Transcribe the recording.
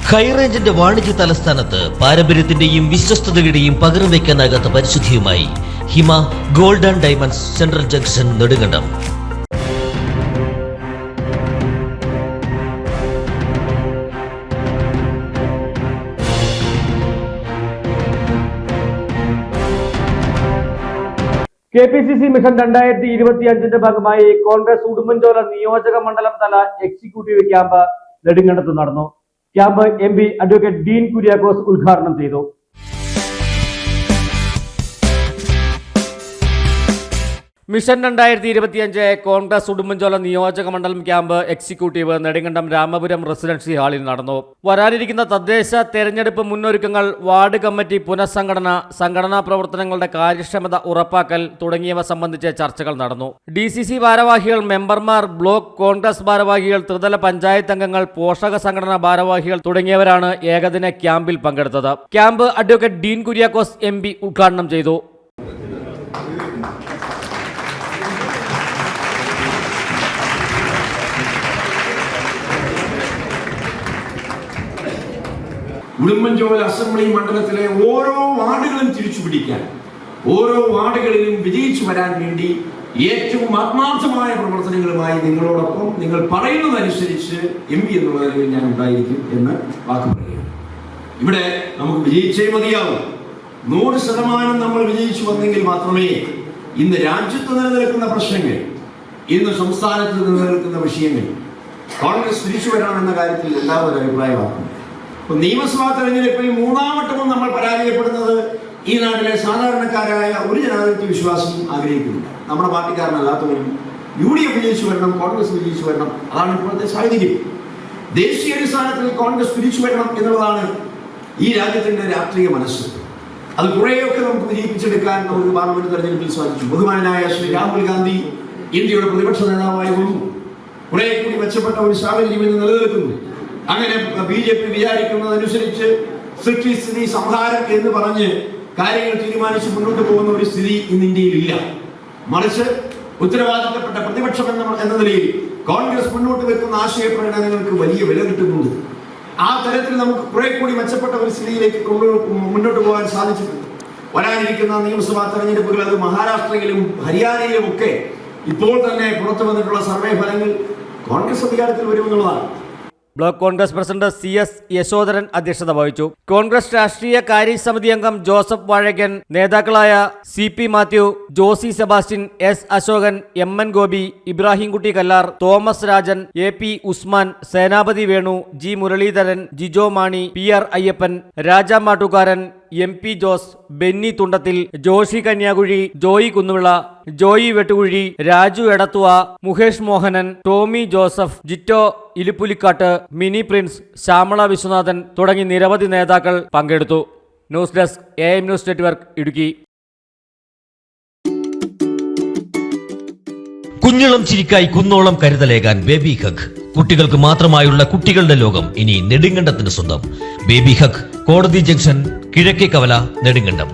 ഹൈറേഞ്ചിന്റെ വാണിജ്യ തലസ്ഥാനത്ത് പാരമ്പര്യത്തിന്റെയും വിശ്വസ്തതയുടെയും പകരം വയ്ക്കാനാകാത്ത പരിശുദ്ധിയുമായി Hima gold and diamonds central junction Nedumkandam. KPCC mission 2025 ഭാഗമായി കോൺഗ്രസ് ഉടുമ്പൻചോല നിയോജക മണ്ഡലം തല എക്സിക്യൂട്ടീവ് ക്യാമ്പ് നെടുങ്കണ്ടത്ത് നടന്നു. Camp MP advocate Dean Kuriakose ഉദ്ഘാടനം ചെയ്തു. മിഷൻ 2025 കോൺഗ്രസ് ഉടുമ്പൻചോല നിയോജക മണ്ഡലം camp executive Nedumkandam Ramapuram residency ഹാളിൽ നടന്നു. വരാനിരിക്കുന്ന തദ്ദേശ തെരഞ്ഞെടുപ്പ് മുന്നൊരുക്കങ്ങൾ, വാർഡ് കമ്മിറ്റി പുനഃസംഘടന, സംഘടനാ പ്രവർത്തനങ്ങളുടെ കാര്യക്ഷമത ഉറപ്പാക്കൽ തുടങ്ങിയവ സംബന്ധിച്ച് ചർച്ചകൾ നടന്നു. DCC ഭാരവാഹികൾ, മെമ്പർമാർ, ബ്ലോക്ക് കോൺഗ്രസ് ഭാരവാഹികൾ, ത്രിതല പഞ്ചായത്ത് അംഗങ്ങൾ, പോഷക സംഘടനാ ഭാരവാഹികൾ തുടങ്ങിയവരാണ് ഏകദിന ക്യാമ്പിൽ പങ്കെടുത്തത്. Camp advocate Dean Kuriakose MP ഉദ്ഘാടനം ചെയ്തു. ഉടുമ്പൻചോല അസംബ്ലി മണ്ഡലത്തിലെ ഓരോ വാർഡുകളും തിരിച്ചുപിടിക്കാൻ, ഓരോ വാർഡുകളിലും വിജയിച്ചു വരാൻ വേണ്ടി ഏറ്റവും ആത്മാർത്ഥമായ പ്രവർത്തനങ്ങളുമായി നിങ്ങളോടൊപ്പം നിങ്ങൾ പറയുന്നതനുസരിച്ച് MP എന്നുള്ള നിലയിൽ ഞാൻ ഉണ്ടായിരിക്കും എന്ന് വാക്ക് പറയുകയാണ്. ഇവിടെ നമുക്ക് വിജയിച്ചേ മതിയാവും. 100% നമ്മൾ വിജയിച്ചു വന്നെങ്കിൽ മാത്രമേ ഇന്ന് രാജ്യത്ത് നിലനിൽക്കുന്ന പ്രശ്നങ്ങൾ, ഇന്ന് സംസ്ഥാനത്ത് നിലനിൽക്കുന്ന വിഷയങ്ങൾ കോൺഗ്രസ് തിരിച്ചു വരണമെന്ന കാര്യത്തിൽ എല്ലാവരും അഭിപ്രായമാക്കുന്നു. നിയമസഭാ തെരഞ്ഞെടുപ്പിൽ 3ാം വട്ടവും നമ്മൾ പരാജയപ്പെടുന്നത് ഈ നാട്ടിലെ സാധാരണക്കാരായ ഒരു ജനാധിപത്യ വിശ്വാസിയും ആഗ്രഹിക്കുന്നില്ല. നമ്മുടെ പാർട്ടിക്കാരനല്ലാത്തവരും UDF വിജയിച്ചു വരണം, കോൺഗ്രസ് വിജയിച്ചു വരണം. അതാണ് ഇപ്പോഴത്തെ സാഹചര്യം. ദേശീയ അടിസ്ഥാനത്തിൽ കോൺഗ്രസ് തിരിച്ചു വരണം എന്നുള്ളതാണ് ഈ രാജ്യത്തിന്റെ രാഷ്ട്രീയ മനസ്സ്. അത് കുറേയൊക്കെ നമുക്ക് വിജയിപ്പിച്ചെടുക്കാൻ നമുക്ക് പാർലമെന്റ് തെരഞ്ഞെടുപ്പിൽ സാധിച്ചു. ബഹുമാനായ ശ്രീ രാഹുൽ ഗാന്ധി ഇന്ത്യയുടെ പ്രതിപക്ഷ നേതാവായി വന്നു. കുറെ കൂടി മെച്ചപ്പെട്ട ഒരു സാഹചര്യം ഇന്ന് നിലനിൽക്കുന്നു. അങ്ങനെ BJP വിചാരിക്കുന്നതനുസരിച്ച് സ്ഥിതി സംഹാരം എന്ന് പറഞ്ഞ് കാര്യങ്ങൾ തീരുമാനിച്ച് മുന്നോട്ട് പോകുന്ന ഒരു സ്ഥിതി ഇന്ന് ഇന്ത്യയിലില്ല. മറിച്ച് ഉത്തരവാദിത്തപ്പെട്ട പ്രതിപക്ഷം എന്ന നിലയിൽ കോൺഗ്രസ് മുന്നോട്ട് വെക്കുന്ന ആശയ പ്രകടനങ്ങൾക്ക് വലിയ വില കിട്ടുന്നുണ്ട്. ആ തരത്തിൽ നമുക്ക് കുറെ കൂടി മെച്ചപ്പെട്ട ഒരു സ്ഥിതിയിലേക്ക് മുന്നോട്ട് പോകാൻ സാധിച്ചിട്ടുണ്ട്. വരാനിരിക്കുന്ന നിയമസഭാ തെരഞ്ഞെടുപ്പുകൾ, അത് മഹാരാഷ്ട്രയിലും ഹരിയാനയിലും ഒക്കെ ഇപ്പോൾ തന്നെ പുറത്തു വന്നിട്ടുള്ള സർവേ ഫലങ്ങൾ കോൺഗ്രസ് അധികാരത്തിൽ വരുമെന്നുള്ളതാണ്. Block Congress president CS Yasodharan അധ്യക്ഷത വഹിച്ചു. കോൺഗ്രസ് രാഷ്ട്രീയ കാര്യസമിതി അംഗം ജോസഫ് വാഴക്കൻ, നേതാക്കളായ CP Mathew, Josy Sebastian, S Asokan, MN Gopi, Ibrahimkutty Kallar, Thomas Rajan, AP Usman, Senapathi Venu, G Muraleedharan, Jijo Mani, PR Ayyappan, Raja Mattukaran, MP Jose, Benny Thundathil, Joshy Kanyakuzhi, Joy Kunnuvila, Joy Vettukuzhi, Raju Edathuva, Mukesh Mohanan, Tomy Joseph, Jitto Ilippulikkatt, Mini Prince, Shyamala Viswanathan തുടങ്ങി നിരവധി നേതാക്കൾ പങ്കെടുത്തു. News desk AM news network Idukki. കുഞ്ഞിളം ചിരിക്കായി കുന്നോളം കരുതലേകാൻ ബേബി ഹഗ്. കുട്ടികൾക്ക് മാത്രമായുള്ള കുട്ടികളുടെ ലോകം ഇനി നെടുങ്കണ്ടത്തിന് സ്വന്തം. ബേബി ഹഗ്, കോടതി ജംഗ്ഷൻ, കിഴക്കേ കവല, നെടുങ്കണ്ടം.